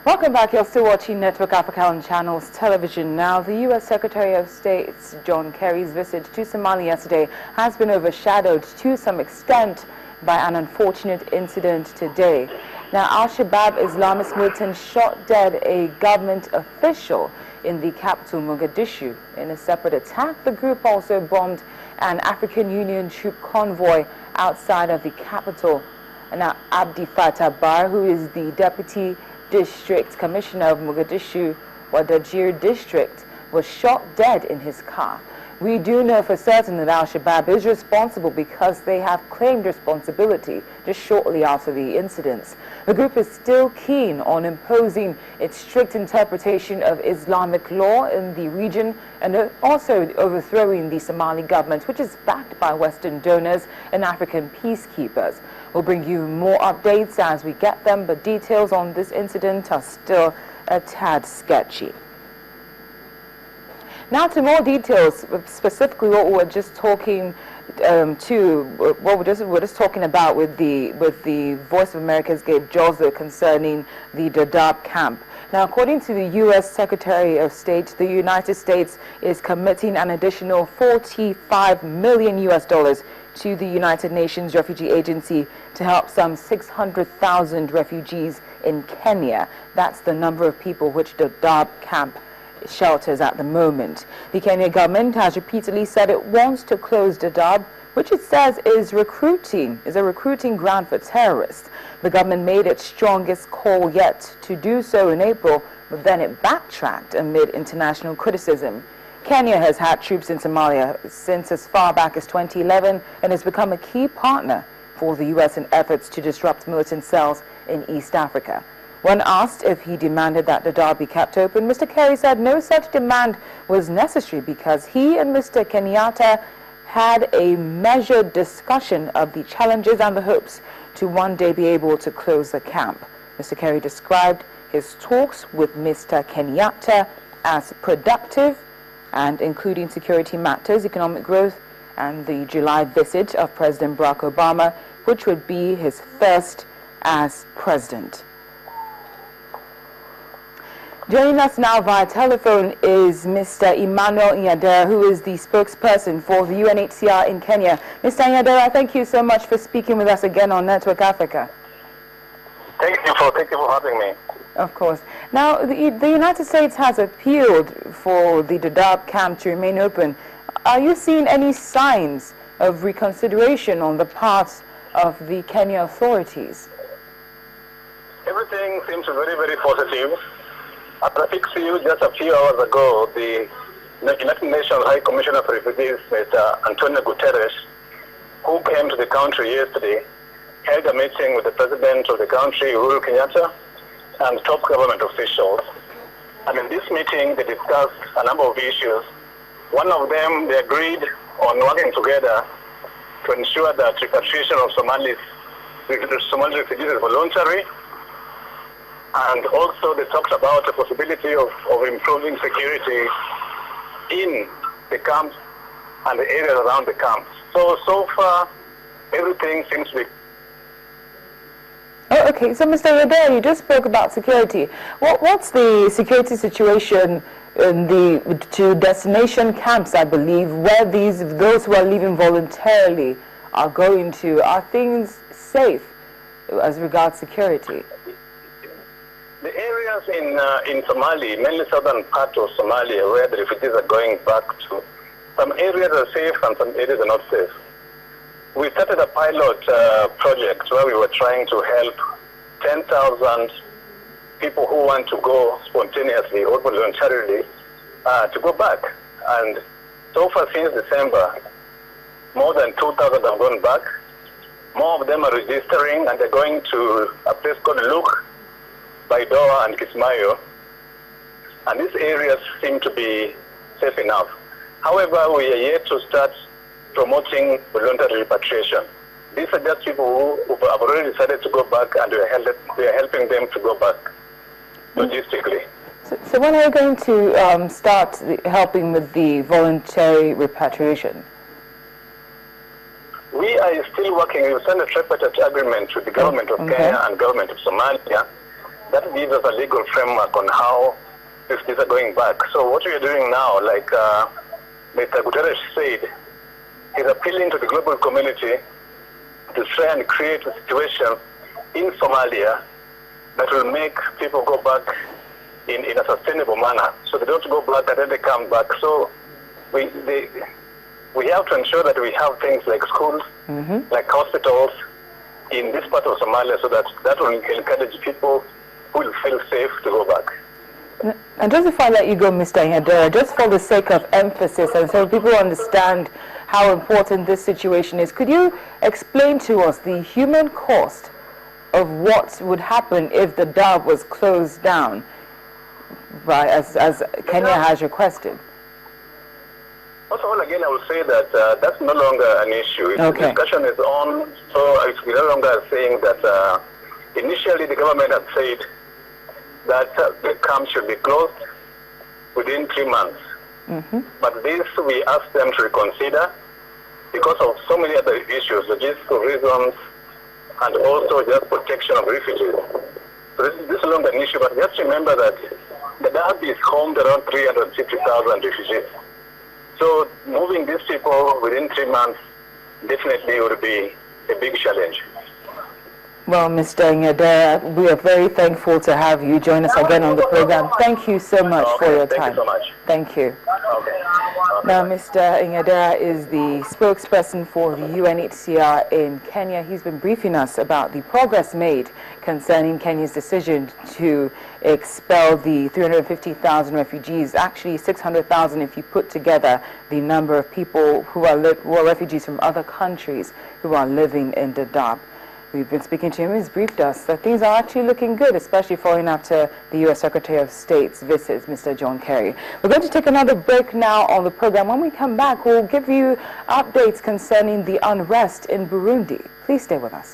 Welcome back. You're still watching Network Africa on Channels Television. Now, the U.S. Secretary of State John Kerry's visit to Somalia yesterday has been overshadowed to some extent by an unfortunate incident today. Now, Al-Shabaab Islamist militants shot dead a government official in the capital, Mogadishu. In a separate attack, the group also bombed an African Union troop convoy outside of the capital. Now, Abdi Fattah Bar, who is the Deputy District Commissioner of Mogadishu, Wadajir District, was shot dead in his car. We do know for certain that Al-Shabaab is responsible because they have claimed responsibility just shortly after the incidents. The group is still keen on imposing its strict interpretation of Islamic law in the region and also overthrowing the Somali government, which is backed by Western donors and African peacekeepers. We'll bring you more updates as we get them, but details on this incident are still a tad sketchy. Now to more details, specifically what we're just talking we're just talking about with the Voice of America's Gabe Josler concerning the Dadaab camp. Now, according to the U.S. Secretary of State, the United States is committing an additional $45 million to the United Nations Refugee Agency to help some 600,000 refugees in Kenya. That's the number of people which the Dadaab camp shelters at the moment. The Kenya government has repeatedly said it wants to close Dadaab, which it says is a recruiting ground for terrorists. The government made its strongest call yet to do so in April, but then it backtracked amid international criticism. Kenya has had troops in Somalia since as far back as 2011 and has become a key partner for the U.S. in efforts to disrupt militant cells in East Africa. When asked if he demanded that Dadaab be kept open, Mr. Kerry said no such demand was necessary because he and Mr. Kenyatta had a measured discussion of the challenges and the hopes to one day be able to close the camp. Mr. Kerry described his talks with Mr. Kenyatta as productive and including security matters, economic growth, and the July visit of President Barack Obama, which would be his first as president. Joining us now via telephone is Mr. Emmanuel Nyadera, who is the spokesperson for the UNHCR in Kenya. Mr. Nyadera, thank you so much for speaking with us again on Network Africa. Thank you for having me. Of course. Now, the United States has appealed for the Dadaab camp to remain open. Are you seeing any signs of reconsideration on the part of the Kenya authorities? Everything seems very, very positive. As I fixed you just a few hours ago, the United Nations High Commissioner for Refugees, Mr. Antonio Guterres, who came to the country yesterday, held a meeting with the President of the country, Uhuru Kenyatta, and top government officials. And in this meeting, they discussed a number of issues. One of them, they agreed on working together to ensure that repatriation of Somali refugees is voluntary. And also they talked about the possibility of improving security in the camps and the areas around the camps. So far, everything seems to be... Oh, okay. So, Mr. Nyadera, you just spoke about security. What's the security situation in the two destination camps, I believe, where those who are leaving voluntarily are going to? Are things safe as regards security? The areas in Somalia, mainly southern part of Somalia, where the refugees are going back to, some areas are safe and some areas are not safe. We started a pilot project where we were trying to help 10,000 people who want to go spontaneously or voluntarily to go back. And so far since December, more than 2,000 have gone back. More of them are registering and they're going to a place called Luke, Baidoa and Kismayo, and these areas seem to be safe enough. However, we are yet to start promoting voluntary repatriation. These are just people who have already decided to go back, and we are helping them to go back logistically. So when are you going to start helping with the voluntary repatriation? We are still working. We signed a tripartite agreement with the government of Kenya and government of Somalia, that gives us a legal framework on how refugees are going back. So what we are doing now, like Mr. Guterres said, is appealing to the global community to try and create a situation in Somalia that will make people go back in a sustainable manner, so they don't go back and then they come back. So we have to ensure that we have things like schools, like hospitals in this part of Somalia, so that will encourage people who will feel safe to go back. And just before I let you go, Mr. Nyadera, just for the sake of emphasis and so people understand how important this situation is, could you explain to us the human cost of what would happen if the Dadaab was closed down, right, as Kenya has requested? First of all, again, I will say that that's no longer an issue. The discussion is on, so we're no longer saying that initially the government had said that the camp should be closed within 3 months. But this we asked them to reconsider because of so many other issues, logistical reasons, and also just protection of refugees. So this is no longer an issue, but just remember that the Dadaab is home to around 350,000 refugees. So moving these people within 3 months definitely would be a big challenge. Well, Mr. Nyadera, we are very thankful to have you join us again on the program. Thank you so much for your time. Thank you so much. Thank you. Okay. Now, Mr. Nyadera is the spokesperson for the UNHCR in Kenya. He's been briefing us about the progress made concerning Kenya's decision to expel the 350,000 refugees, actually 600,000 if you put together the number of people who are refugees from other countries who are living in Dadaab. We've been speaking to him. He's briefed us that things are actually looking good, especially following after the U.S. Secretary of State's visit, Mr. John Kerry. We're going to take another break now on the program. When we come back, we'll give you updates concerning the unrest in Burundi. Please stay with us.